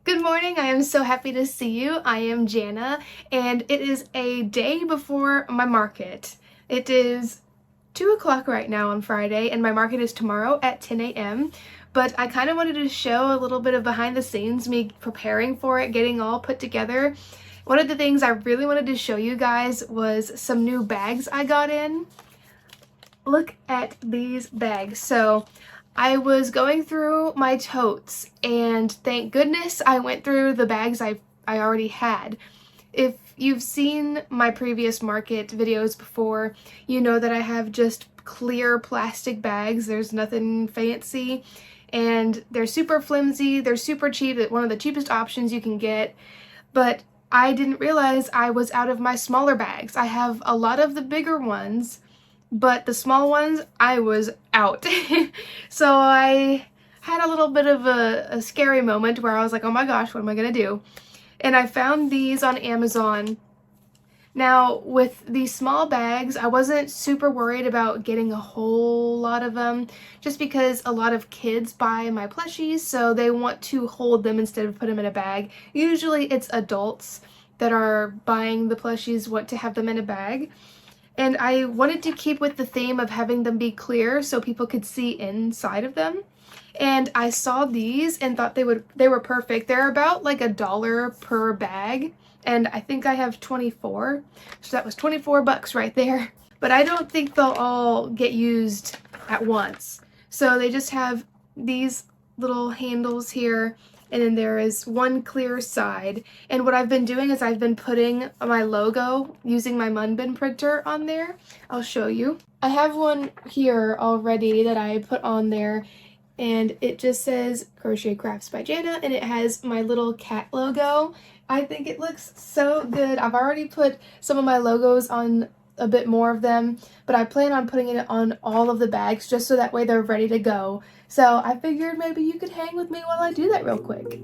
Good morning, I am so happy to see you. I am Jana, and it is a day before my market. It is 2 o'clock right now on Friday, and my market is tomorrow at 10 a.m. But I kind of wanted to show a little bit of behind the scenes, me preparing for it, getting all put together. One of the things I really wanted to show you guys was some new bags I got in. Look at these bags. So I was going through my totes, and thank goodness I went through the bags I already had. If you've seen my previous market videos before, you know that I have just clear plastic bags. There's nothing fancy, and they're super flimsy, they're super cheap, one of the cheapest options you can get, but I didn't realize I was out of my smaller bags. I have a lot of the bigger ones, but the small ones, I was out. So I had a little bit of a scary moment where I was like, oh my gosh, what am I gonna do? And I found these on Amazon. Now, with these small bags, I wasn't super worried about getting a whole lot of them, just because a lot of kids buy my plushies, so they want to hold them instead of put them in a bag. Usually it's adults that are buying the plushies, want to have them in a bag. And I wanted to keep with the theme of having them be clear so people could see inside of them. And I saw these and thought they were perfect. They're about like $1 per bag, and I think I have 24. So that was 24 bucks right there. But I don't think they'll all get used at once. So they just have these little handles here, and then there is one clear side. And what I've been doing is I've been putting my logo using my Munbin printer on there. I'll show you. I have one here already that I put on there, and it just says Crochet Crafts by Jana, and it has my little cat logo. I think it looks so good. I've already put some of my logos on a bit more of them, but I plan on putting it on all of the bags just so that way they're ready to go. So I figured maybe you could hang with me while I do that real quick.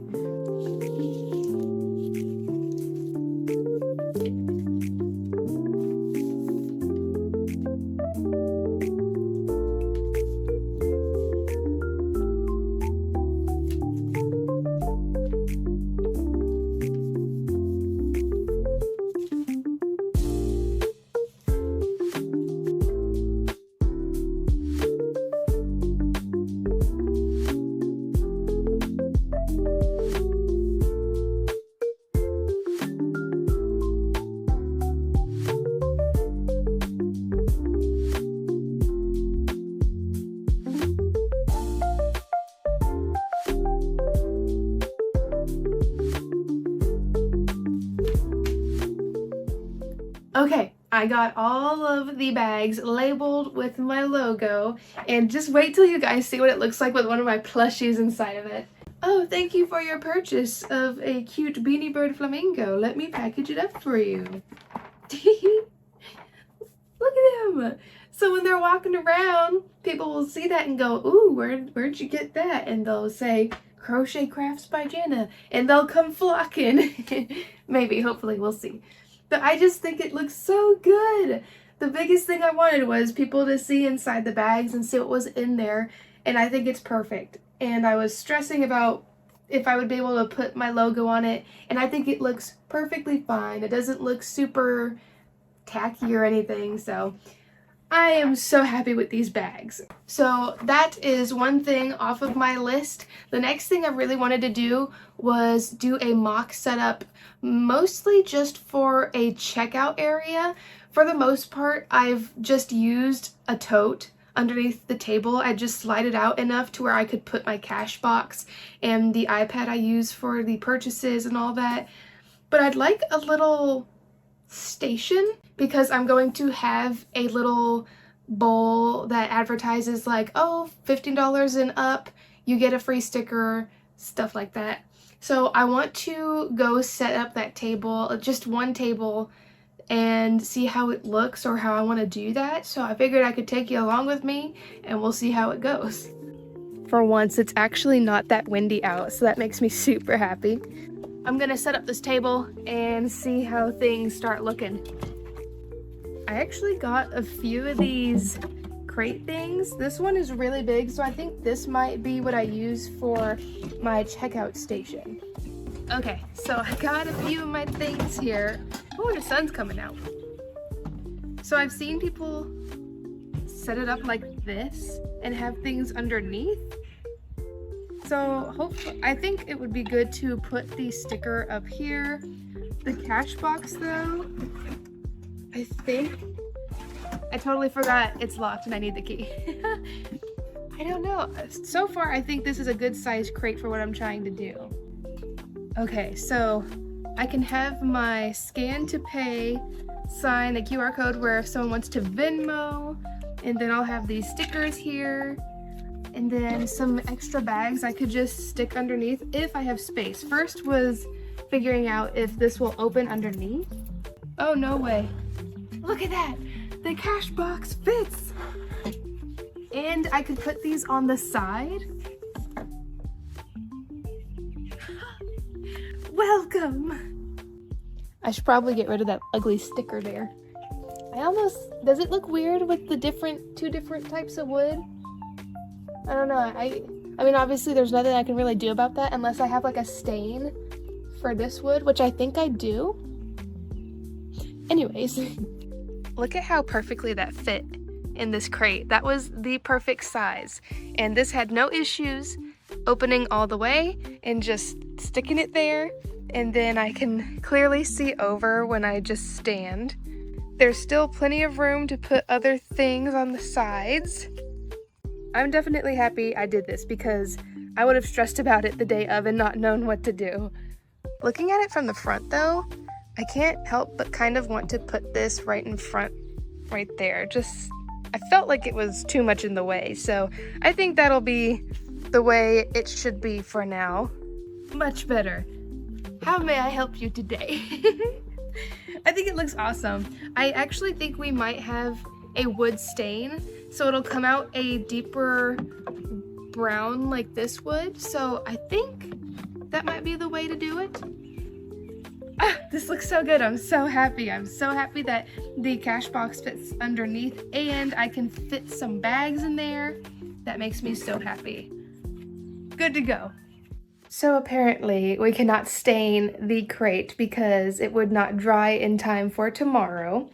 Okay, I got all of the bags labeled with my logo, and just wait till you guys see what it looks like with one of my plushies inside of it. Oh, thank you for your purchase of a cute beanie bird flamingo. Let me package it up for you. Look at him! So when they're walking around, people will see that and go, ooh, where'd you get that? And they'll say, Crochet Crafts by Jana, and they'll come flocking. Maybe, hopefully, we'll see. But I just think it looks so good. The biggest thing I wanted was people to see inside the bags and see what was in there, and I think it's perfect. And I was stressing about if I would be able to put my logo on it, and I think it looks perfectly fine. It doesn't look super tacky or anything, so I am so happy with these bags. So that is one thing off of my list. The next thing I really wanted to do was do a mock setup, mostly just for a checkout area. For the most part, I've just used a tote underneath the table. I just slide it out enough to where I could put my cash box and the iPad I use for the purchases and all that. But I'd like a little station, because I'm going to have a little bowl that advertises like, oh, $15 and up, you get a free sticker, stuff like that. So I want to go set up that table, just one table, and see how it looks or how I want to do that. So I figured I could take you along with me and we'll see how it goes. For once, it's actually not that windy out, so that makes me super happy. I'm gonna set up this table and see how things start looking. I actually got a few of these crate things. This one is really big, so I think this might be what I use for my checkout station. Okay, so I got a few of my things here. Oh, the sun's coming out. So I've seen people set it up like this and have things underneath. So hopefully, I think it would be good to put the sticker up here. The cash box though, I think, I totally forgot it's locked and I need the key. I don't know. So far, I think this is a good size crate for what I'm trying to do. Okay, so I can have my scan to pay sign, the QR code where if someone wants to Venmo, and then I'll have these stickers here, and then some extra bags I could just stick underneath if I have space. First was figuring out if this will open underneath. Oh, no way. Look at that! The cash box fits! And I could put these on the side. Welcome! I should probably get rid of that ugly sticker there. Does it look weird with the two different types of wood? I don't know. I mean, obviously there's nothing I can really do about that unless I have like a stain for this wood, which I think I do. Anyways, look at how perfectly that fit in this crate. That was the perfect size. And this had no issues opening all the way and just sticking it there. And then I can clearly see over when I just stand. There's still plenty of room to put other things on the sides. I'm definitely happy I did this because I would have stressed about it the day of and not known what to do. Looking at it from the front though, I can't help but kind of want to put this right in front, right there. I felt like it was too much in the way, so I think that'll be the way it should be for now. Much better. How may I help you today? I think it looks awesome. I actually think we might have a wood stain, so it'll come out a deeper brown like this would. So I think that might be the way to do it. Ah, this looks so good. I'm so happy. I'm so happy that the cash box fits underneath and I can fit some bags in there. That makes me so happy. Good to go. So apparently we cannot stain the crate because it would not dry in time for tomorrow.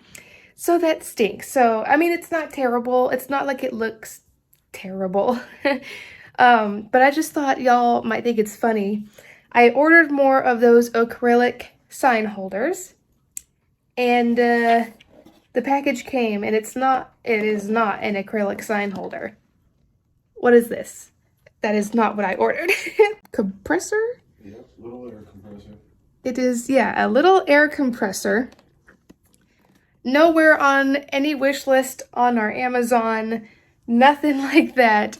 So that stinks. So, I mean, it's not terrible. It's not like it looks terrible. But I just thought y'all might think it's funny. I ordered more of those acrylic sign holders and the package came and it is not an acrylic sign holder. What is this? That is not what I ordered. Compressor? Yep, little air compressor. It is, yeah, a little air compressor. Nowhere on any wish list on our Amazon, nothing like that.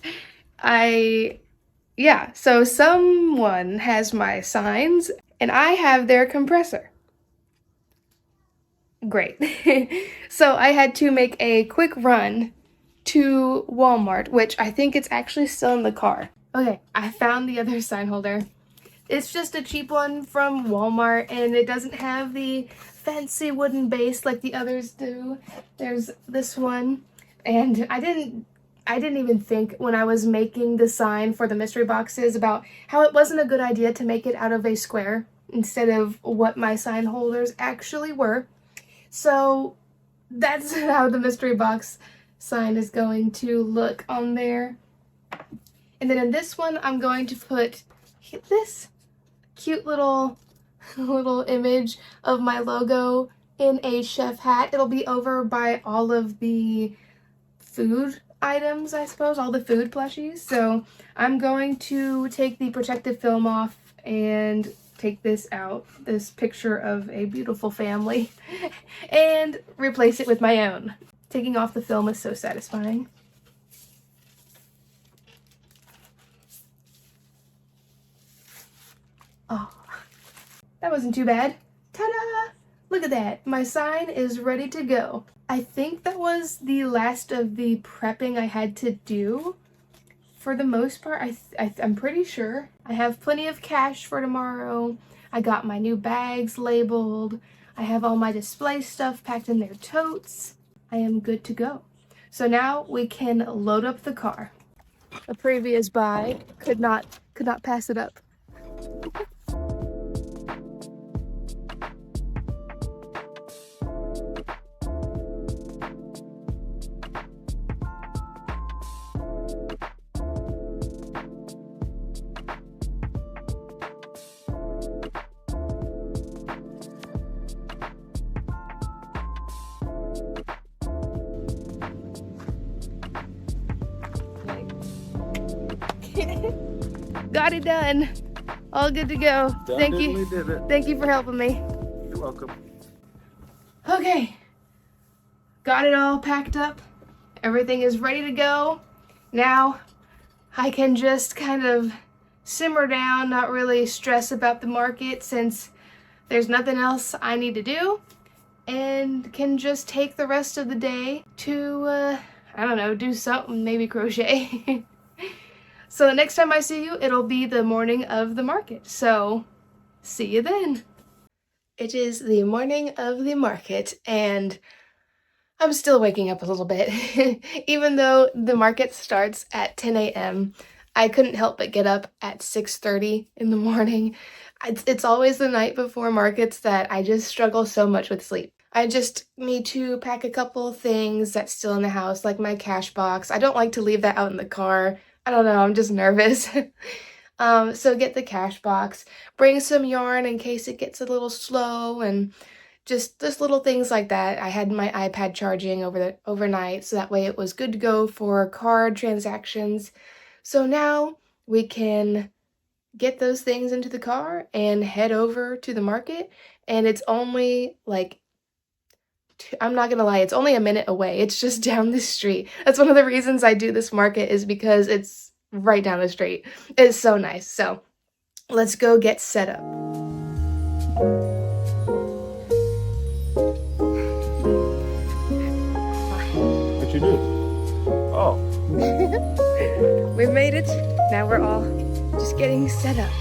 Yeah, so someone has my signs and I have their compressor. Great. So I had to make a quick run to Walmart, which I think it's actually still in the car. Okay, I found the other sign holder. It's just a cheap one from Walmart and it doesn't have the fancy wooden base like the others do. There's this one, and I didn't even think when I was making the sign for the mystery boxes about how it wasn't a good idea to make it out of a square instead of what my sign holders actually were. So that's how the mystery box sign is going to look on there. And then in this one, I'm going to put this cute little image of my logo in a chef hat. It'll be over by all of the food items, I suppose, all the food plushies. So I'm going to take the protective film off and take this out, this picture of a beautiful family, and replace it with my own. Taking off the film is so satisfying. Oh, that wasn't too bad. Ta-da! Look at that. My sign is ready to go. I think that was the last of the prepping I had to do. For the most part, I'm pretty sure. I have plenty of cash for tomorrow. I got my new bags labeled. I have all my display stuff packed in their totes. I am good to go. So now we can load up the car. A previous buy could not pass it up. got it done. All good to go. Thank you. Did it. Thank you for helping me. You're welcome. Okay. Got it all packed up. Everything is ready to go. Now I can just kind of simmer down, not really stress about the market since there's nothing else I need to do, and can just take the rest of the day to, I don't know, do something, maybe crochet. So the next time I see you, it'll be the morning of the market. So see you then. It is the morning of the market and I'm still waking up a little bit. Even though the market starts at 10 a.m., I couldn't help but get up at 6:30 in the morning. It's always the night before markets that I just struggle so much with sleep. I just need to pack a couple of things that's still in the house, like my cash box. I don't like to leave that out in the car. I don't know, I'm just nervous. So get the cash box, bring some yarn in case it gets a little slow, and just little things like that. I had my iPad charging overnight, so that way it was good to go for card transactions. So now we can get those things into the car and head over to the market, and it's only like I'm not gonna lie, it's only a minute away. It's just down the street. That's one of the reasons I do this market, is because it's right down the street. It's so nice. So let's go get set up. What you do? Oh. We've made it. Now we're all just getting set up.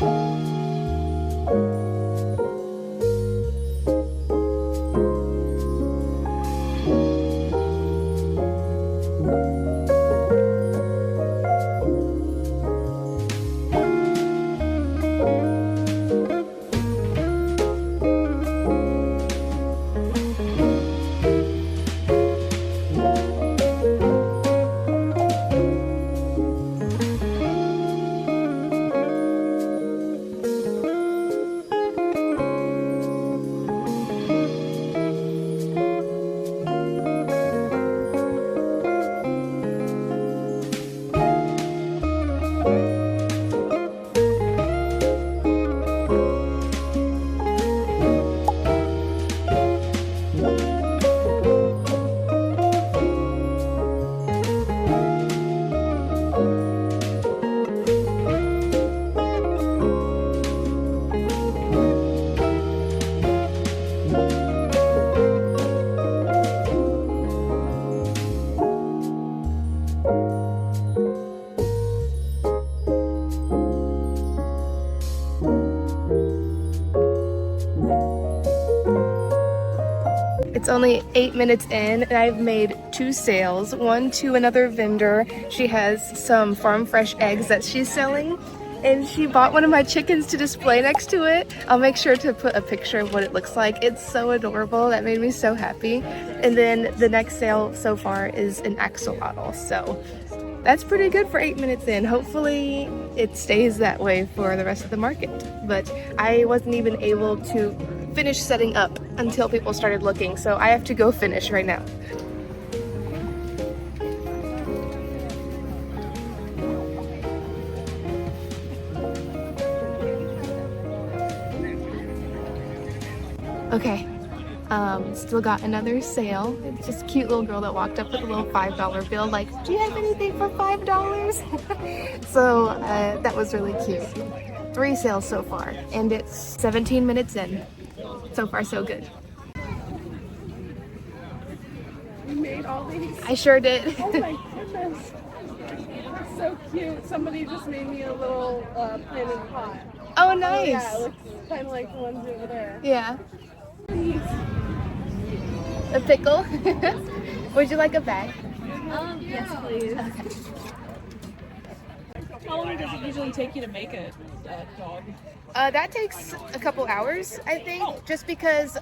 It's only 8 minutes in and I've made 2 sales. One to another vendor. She has some farm fresh eggs that she's selling, and she bought one of my chickens to display next to it. I'll make sure to put a picture of what it looks like. It's so adorable. That made me so happy. And then the next sale so far is an axolotl. So that's pretty good for 8 minutes in. Hopefully it stays that way for the rest of the market. But I wasn't even able to finish setting up until people started looking, so I have to go finish right now. Okay, still got another sale. It's just a cute little girl that walked up with a little $5 bill like, do you have anything for $5? So that was really cute. 3 sales so far, and it's 17 minutes in. So far, so good. You made all these? I sure did. Oh my goodness. That's so cute. Somebody just made me a little planted pot. Oh, nice. Oh, yeah, it looks kind of like the ones over there. Yeah. A pickle. Would you like a bag? Yes, please. Okay. How long does it usually take you to make a dog? That takes a couple hours, I think, just because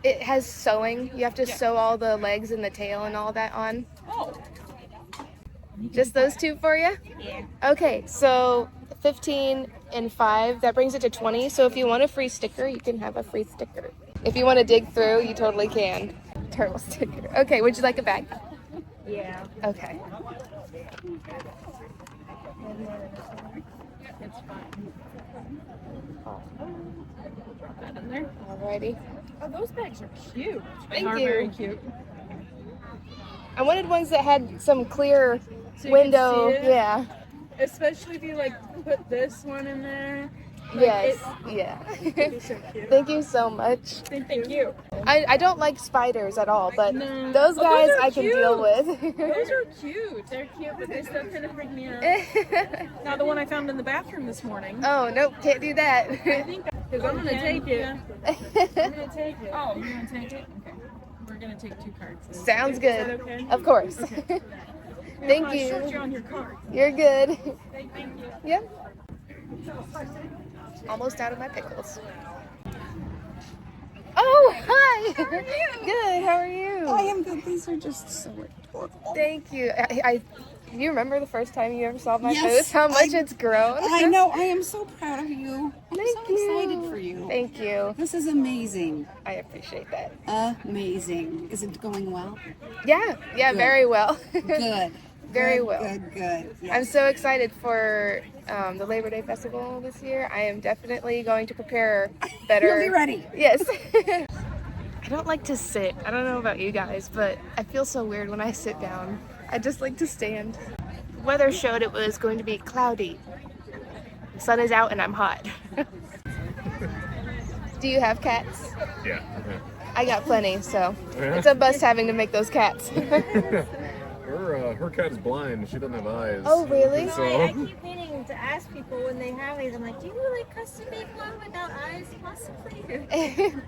it has sewing. You have to sew all the legs and the tail and all that on. Oh. Just those 2 for you? Yeah. Okay, so 15 and 5, that brings it to 20. So if you want a free sticker, you can have a free sticker. If you want to dig through, you totally can. Turtle sticker. Okay, would you like a bag? Yeah. Okay. It's fine. Drop that in there. Alrighty. Oh, those bags are cute. Thank They are you. very cute. I wanted ones that had some clear So you window. can see it? Yeah. Especially if you like put this one in there. Like, Yes. Yeah. It'd be so cute. Thank you so much. Thank you. I don't like spiders at all, but No. those Oh, guys those are I can cute. deal with. Those are cute. They're cute, but they still kind of freak me out. Now the one I found in the bathroom this morning. Oh, nope, can't do that. I think because I'm gonna take it. I'm gonna take it. Oh, you're gonna take it? Okay. We're gonna take 2 cards. Sounds Is good. that okay? Of course. Okay. Thank I'll short you you. on your card. You're good. Thank you. Yep. Almost out of my pickles. Oh, hi. How are you? Good. How are you? I am good. These are just so adorable. Thank you. You remember the first time you ever saw my Yes, post? How much it's grown? I know. I am so proud of you. I'm Thank so you. excited for you. Thank you. This is amazing. I appreciate that. Amazing. Is it going well? Yeah. Yeah. Good. Very well. Good. Very Good, well. Good. Good. I'm Yes. so excited for the Labor Day Festival this year. I am definitely going to prepare better. You'll be ready. Yes. I don't like to sit. I don't know about you guys, but I feel so weird when I sit down. I just like to stand. Weather showed it was going to be cloudy. The sun is out and I'm hot. Do you have cats? Yeah. I got plenty, so Yeah. it's a bust having to make those cats. Her cat is blind. She doesn't have eyes. Oh, really? So I keep meaning to ask people when they have these. I'm like, do you like custom made one without eyes, possibly?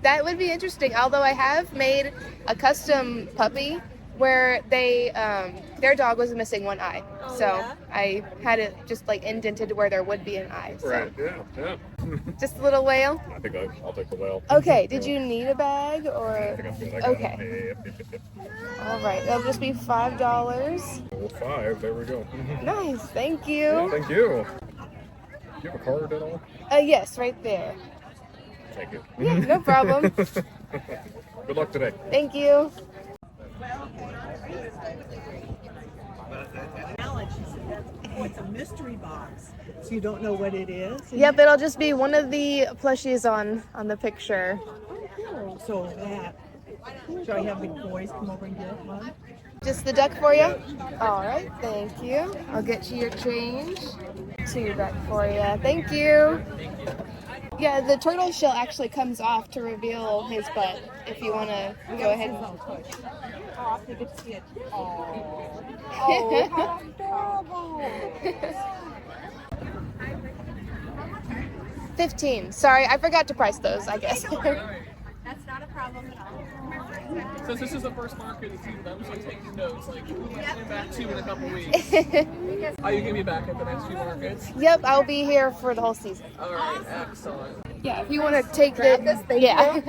That would be interesting. Although I have made a custom puppy where they their dog was missing one eye, Oh, so yeah? I had it just like indented where there would be an eye. So right. Yeah. Yeah. just a little whale. I think I'll take the whale. Okay. Did you need a bag I or? think I'm good. I got Okay. it. Yep. All right. That'll just be $5. Well, 5. There we go. Nice. Thank Yeah, you. thank you. Do you have a card at all? Yes, right there. Thank you. Yeah, no problem. Good luck today. Thank you. It's a mystery box, so you don't know what it is. Yep. It'll just be one of the plushies on the picture. So that. Shall I have the boys come over and get one? Just the duck for you? All right, thank you. I'll get you your change. 2 duck for you. Thank you. Yeah, the turtle shell actually comes off to reveal his butt. If you want to go ahead. Oh, I think it's it. Oh, $15. Sorry, I forgot to price those, I guess. That's not a problem at all. Since this is the first market to see them, so taking notes. Like, we'll be back to you in a couple weeks. Are you gonna be back at the next few markets? Yep, I'll be here for the whole season. All right, excellent. Yeah, if you want to take the yeah.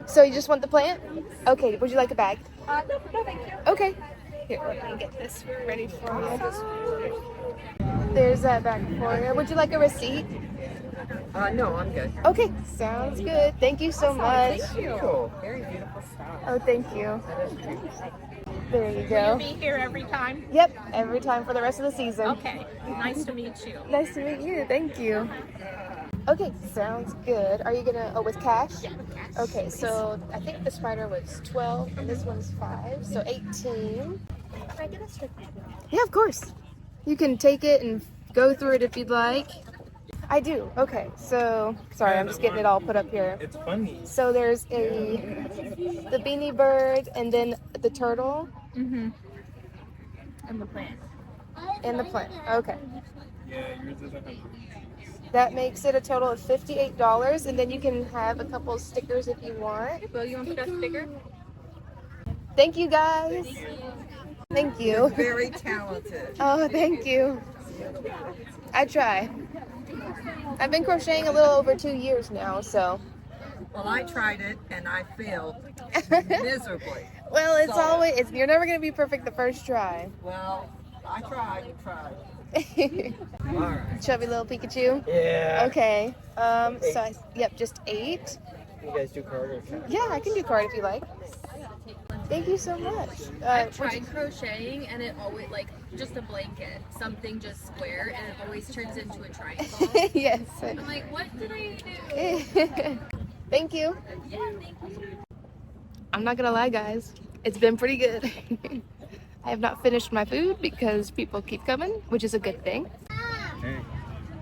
So you just want the plant? Okay. Would you like a bag? No, thank you. Okay. Here, let me get this ready for you. There's that bag for you. Would you like a receipt? No, I'm good. Okay, sounds good. Thank you so much. Cool. Very beautiful stuff. Oh, thank you. There you go. Be here every time? Yep, every time for the rest of the season. Okay. Nice to meet you. Nice to meet you. Thank you. Okay, sounds good. Are you gonna, with cash? Yeah, with cash, Okay, please. so I think the spider was 12 and this one's 5, so 18. Can I get a strip? Yeah, of course. You can take it and go through it if you'd like. I do. Okay, so sorry, I'm just getting it all put up here. It's funny. So there's the beanie bird and then the turtle And the plant. and the plant. Okay. Yeah, yours doesn't have. That makes it a total of $58, and then you can have a couple stickers if you want. Will you want to put a sticker? Thank you guys. Thank you. very talented. Oh, thank you. I try. I've been crocheting a little over 2 years now, so. Well, I tried it and I failed miserably. Well, you're never going to be perfect the first try. Well, I tried and tried. All right. Chubby little Pikachu. Yeah. Okay. Yep, just 8. You guys do card or cash? Yeah, I can do card if you like. Thank you so much. I've tried crocheting and it always, like, just a blanket, something just square, and it always turns into a triangle. Yes. I'm like, what did I do? Thank you. Yeah, thank you. I'm not gonna lie, guys. It's been pretty good. I have not finished my food because people keep coming, which is a good thing. Hey,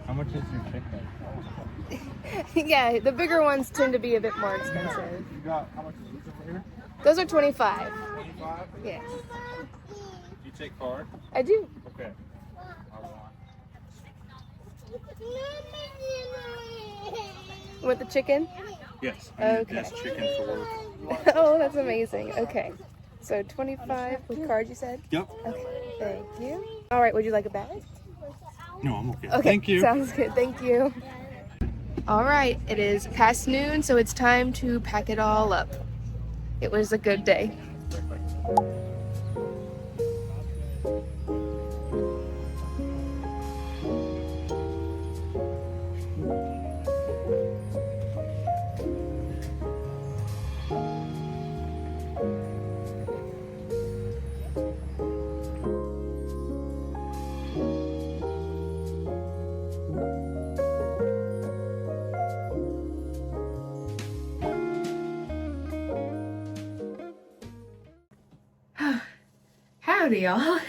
how much is your chicken? Yeah, the bigger ones tend to be a bit more expensive. You got, how much is this over here? Those are 25. 25? Yes. You take card? I do. Okay. I want. You want the chicken? Yes. Okay. Yes, chicken for work. Oh, that's amazing. Okay. So 25 with card, you said? Yep. Okay. Thank you. All right, would you like a bag? No, I'm okay. Okay. Thank you. Sounds good. Thank you. All right, it is past noon, so it's time to pack it all up. It was a good day. Howdy, y'all.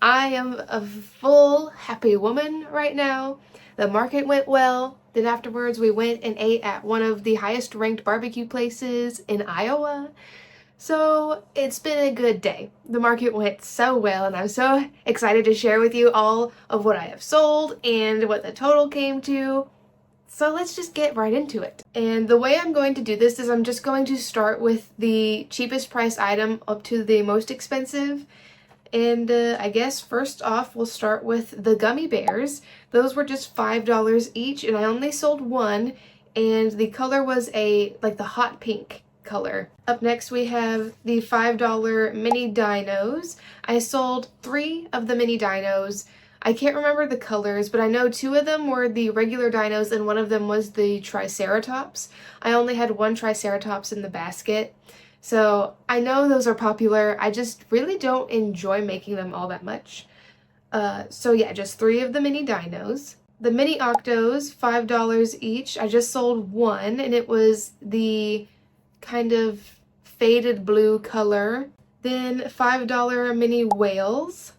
I am a full happy woman right now. The market went well. Then afterwards we went and ate at one of the highest ranked barbecue places in Iowa. So it's been a good day. The market went so well and I'm so excited to share with you all of what I have sold and what the total came to. So let's just get right into it. And the way I'm going to do this is I'm just going to start with the cheapest price item up to the most expensive. And I guess first off, we'll start with the gummy bears. Those were just $5 each and I only sold one. And the color was like the hot pink color. Up next we have the $5 mini dinos. I sold 3 of the mini dinos. I can't remember the colors, but I know 2 of them were the regular dinos and one of them was the Triceratops. I only had 1 Triceratops in the basket. So I know those are popular. I just really don't enjoy making them all that much. So yeah, just 3 of the mini dinos. The mini octos, $5 each. I just sold 1 and it was the kind of faded blue color. Then $5 mini whales.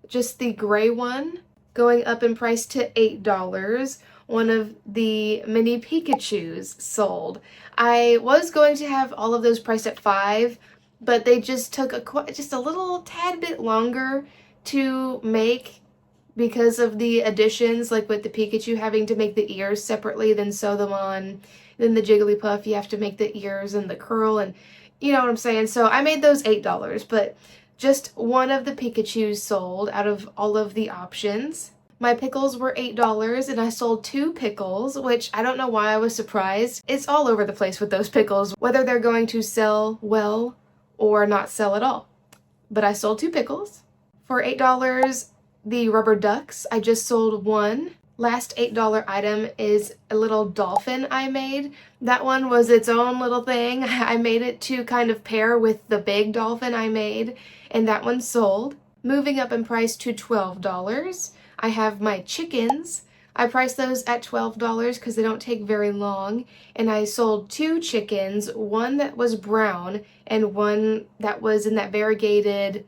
Just the gray one, going up in price to $8. One of the mini Pikachus sold. I was going to have all of those priced at $5, but they just took just a little tad bit longer to make because of the additions, like with the Pikachu having to make the ears separately, then sew them on. Then the Jigglypuff, you have to make the ears and the curl, and you know what I'm saying? So I made those $8, but just one of the Pikachus sold out of all of the options. My pickles were $8 and I sold 2 pickles, which I don't know why I was surprised. It's all over the place with those pickles, whether they're going to sell well or not sell at all. But I sold 2 pickles. For $8, the rubber ducks, I just sold 1. Last $8 item is a little dolphin I made. That one was its own little thing. I made it to kind of pair with the big dolphin I made, and that one sold. Moving up in price to $12. I have my chickens. I priced those at $12 because they don't take very long, and I sold 2 chickens, one that was brown and one that was in that variegated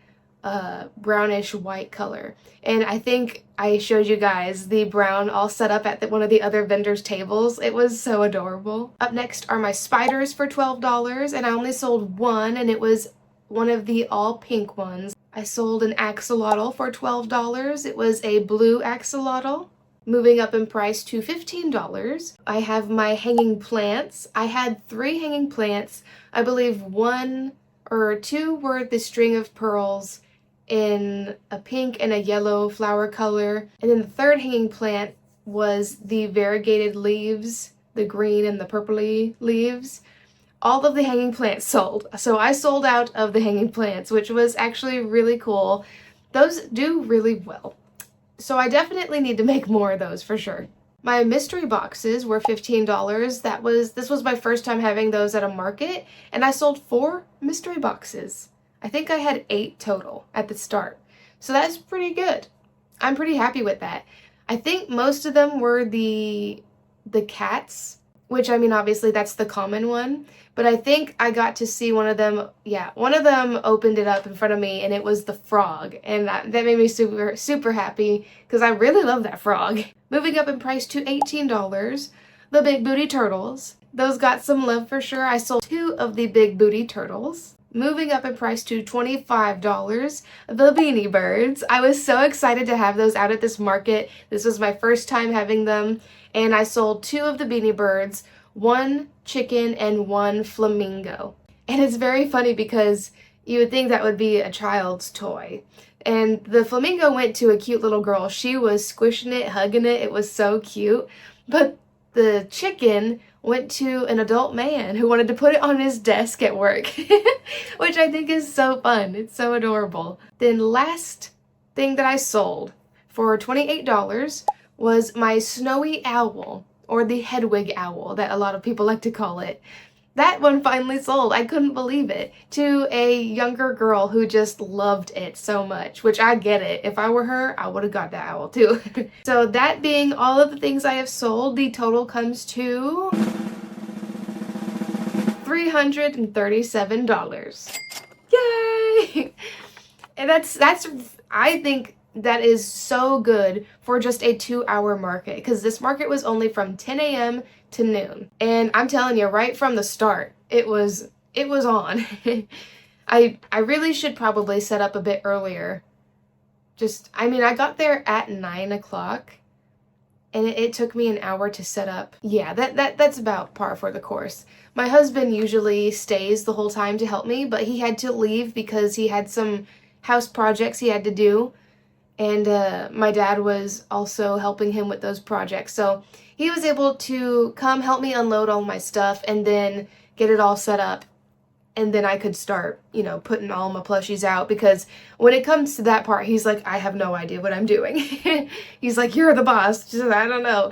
brownish white color. And I think I showed you guys the brown all set up at one of the other vendors' tables. It was so adorable. Up next are my spiders for $12, and I only sold 1, and it was one of the all pink ones. I sold an axolotl for $12. It was a blue axolotl. Moving up in price to $15. I have my hanging plants. I had 3 hanging plants. I believe 1 or 2 were the string of pearls in a pink and a yellow flower color. And then the 3rd hanging plant was the variegated leaves, the green and the purpley leaves. All of the hanging plants sold. So I sold out of the hanging plants, which was actually really cool. Those do really well. So I definitely need to make more of those for sure. My mystery boxes were $15. This was my first time having those at a market, and I sold 4 mystery boxes. I think I had 8 total at the start. So that's pretty good. I'm pretty happy with that. I think most of them were the cats, which, I mean, obviously that's the common one, but I think I got to see one of them. Yeah, one of them opened it up in front of me, and it was the frog, and that made me super, super happy because I really love that frog. Moving up in price to $18, the Big Booty Turtles. Those got some love for sure. I sold 2 of the Big Booty Turtles. Moving up in price to $25, the Beanie Birds. I was so excited to have those out at this market. This was my first time having them, and I sold 2 of the Beanie Birds, 1 chicken and 1 flamingo. And it's very funny because you would think that would be a child's toy. And the flamingo went to a cute little girl. She was squishing it, hugging it. It was so cute. But the chicken went to an adult man who wanted to put it on his desk at work, which I think is so fun. It's so adorable. Then last thing that I sold for $28 was my snowy owl, or the Hedwig owl that a lot of people like to call it. That one finally sold. I couldn't believe it. To a younger girl who just loved it so much, which I get it. If I were her, I would have got that owl too. So that being all of the things I have sold, the total comes to $337. Yay! And that's I think that is so good for just a 2-hour market, because this market was only from 10 a.m. to noon. And I'm telling you, right from the start, it was on. I really should probably set up a bit earlier. I mean, I got there at 9 o'clock, and it took me an hour to set up. Yeah, that's about par for the course. My husband usually stays the whole time to help me, but he had to leave because he had some house projects he had to do. And my dad was also helping him with those projects. So he was able to come help me unload all my stuff and then get it all set up. And then I could start, putting all my plushies out, because when it comes to that part, he's like, I have no idea what I'm doing. He's like, you're the boss. Just, I don't know.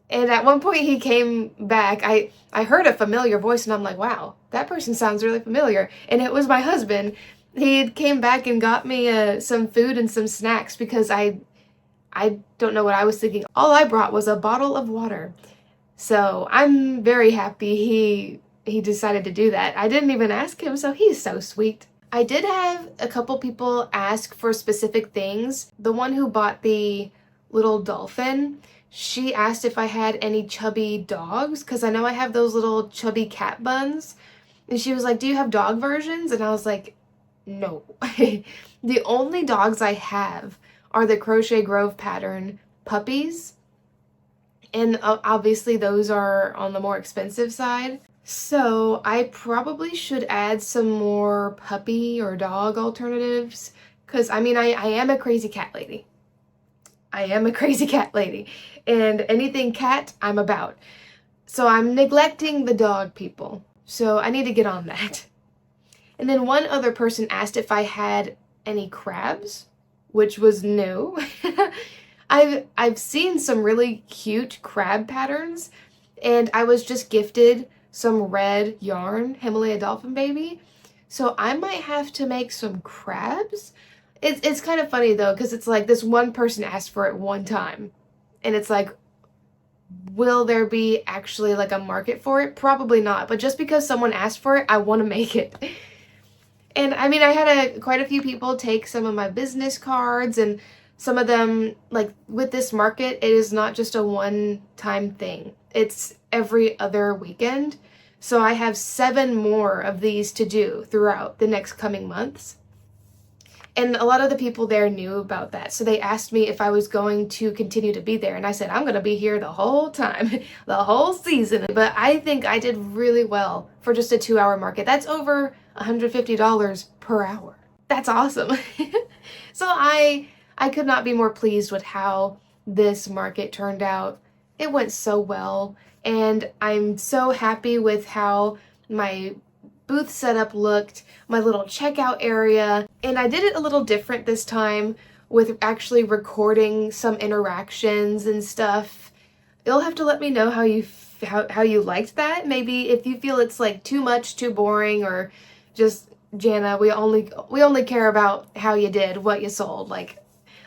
And at one point he came back. I heard a familiar voice, and I'm like, wow, that person sounds really familiar. And it was my husband. He came back and got me some food and some snacks, because I don't know what I was thinking. All I brought was a bottle of water. So I'm very happy he decided to do that. I didn't even ask him, so he's so sweet. I did have a couple people ask for specific things. The one who bought the little dolphin, she asked if I had any chubby dogs, because I know I have those little chubby cat buns. And she was like, do you have dog versions? And I was like, no. The only dogs I have are the Crochet Grove pattern puppies. And obviously those are on the more expensive side. So I probably should add some more puppy or dog alternatives, because I mean, I am a crazy cat lady. I am a crazy cat lady, and anything cat I'm about. So I'm neglecting the dog people. So I need to get on that. And then one other person asked if I had any crabs, which was new. I've seen some really cute crab patterns, and I was just gifted some red yarn, Himalaya Dolphin Baby. So I might have to make some crabs. It's kind of funny though, because it's like this one person asked for it one time. And it's like, will there be actually like a market for it? Probably not. But just because someone asked for it, I want to make it. And I mean, I had quite a few people take some of my business cards, and some of them, like with this market, it is not just a one-time thing. It's every other weekend. So I have 7 more of these to do throughout the next coming months. And a lot of the people there knew about that. So they asked me if I was going to continue to be there. And I said, I'm going to be here the whole time, the whole season. But I think I did really well for just a 2-hour market. That's over $150 per hour. That's awesome. So I could not be more pleased with how this market turned out. It went so well. And I'm so happy with how my booth setup looked, my little checkout area. And I did it a little different this time with actually recording some interactions and stuff. You'll have to let me know how you liked that. Maybe if you feel it's like too much, too boring, or just, Jana, we only care about how you did, what you sold. Like,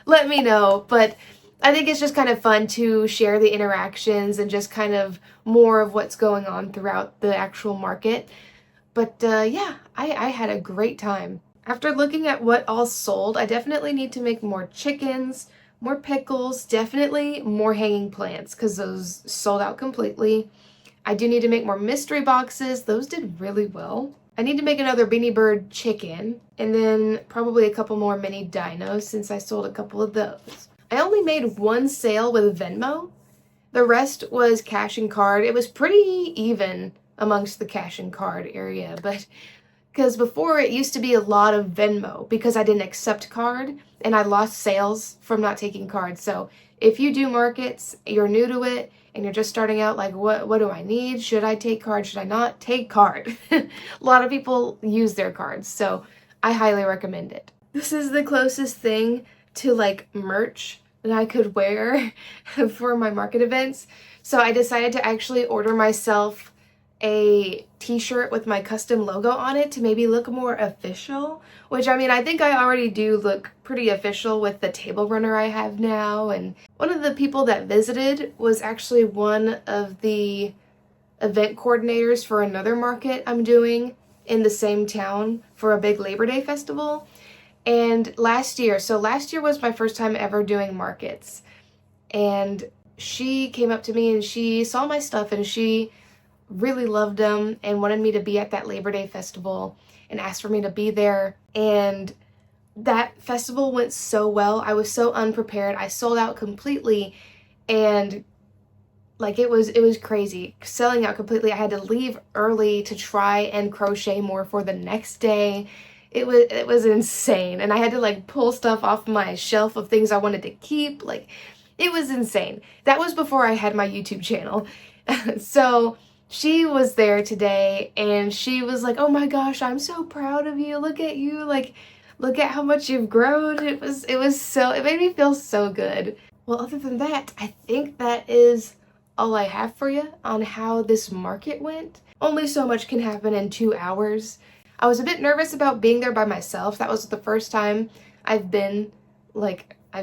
let me know. But I think it's just kind of fun to share the interactions and just kind of more of what's going on throughout the actual market. But yeah, I had a great time. After looking at what all sold, I definitely need to make more chickens, more pickles, definitely more hanging plants because those sold out completely. I do need to make more mystery boxes. Those did really well. I need to make another Beanie Bird chicken and then probably a couple more mini dinos since I sold a couple of those. I only made one sale with Venmo. The rest was cash and card. It was pretty even amongst the cash and card area, but because before it used to be a lot of Venmo because I didn't accept card and I lost sales from not taking cards. So if you do markets, you're new to it, and you're just starting out like, what do I need? Should I take card? Should I not take card? A lot of people use their cards, so I highly recommend it. This is the closest thing to like merch that I could wear for my market events. So I decided to actually order myself a t-shirt with my custom logo on it to maybe look more official, which I mean, I think I already do look pretty official with the table runner I have now. And one of the people that visited was actually one of the event coordinators for another market I'm doing in the same town for a big Labor Day festival. And last year was my first time ever doing markets, and she came up to me and she saw my stuff and she really loved them and wanted me to be at that Labor Day festival and asked for me to be there. And that festival went so well. I was so unprepared. I sold out completely, and like it was crazy selling out completely. I had to leave early to try and crochet more for the next day. It was insane, and I had to like pull stuff off my shelf of things I wanted to keep. Like, it was insane. That was before I had my YouTube channel. So she was there today and she was like, oh my gosh, I'm so proud of you. Look at you. Like, look at how much you've grown. It made me feel so good. Well, other than that, I think that is all I have for you on how this market went. Only so much can happen in 2 hours. I was a bit nervous about being there by myself. That was the first time I've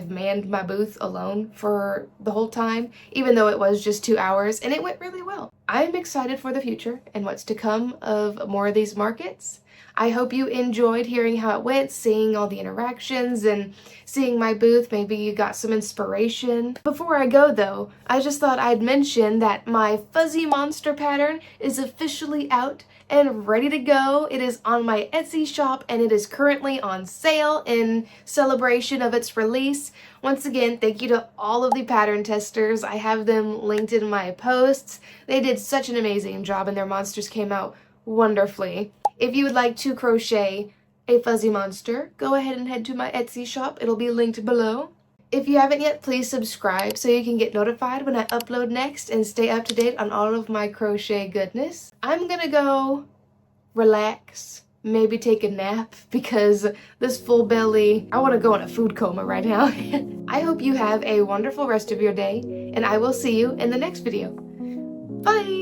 manned my booth alone for the whole time, even though it was just 2 hours, and it went really well. I'm excited for the future and what's to come of more of these markets. I hope you enjoyed hearing how it went, seeing all the interactions and seeing my booth. Maybe you got some inspiration. Before I go though, I just thought I'd mention that my fuzzy monster pattern is officially out and ready to go. It is on my Etsy shop and it is currently on sale in celebration of its release. Once again, thank you to all of the pattern testers. I have them linked in my posts. They did such an amazing job and their monsters came out wonderfully. If you would like to crochet a fuzzy monster, go ahead and head to my Etsy shop. It'll be linked below. If you haven't yet, please subscribe so you can get notified when I upload next and stay up to date on all of my crochet goodness. I'm gonna go relax, maybe take a nap because this full belly, I want to go in a food coma right now. I hope you have a wonderful rest of your day and I will see you in the next video. Bye!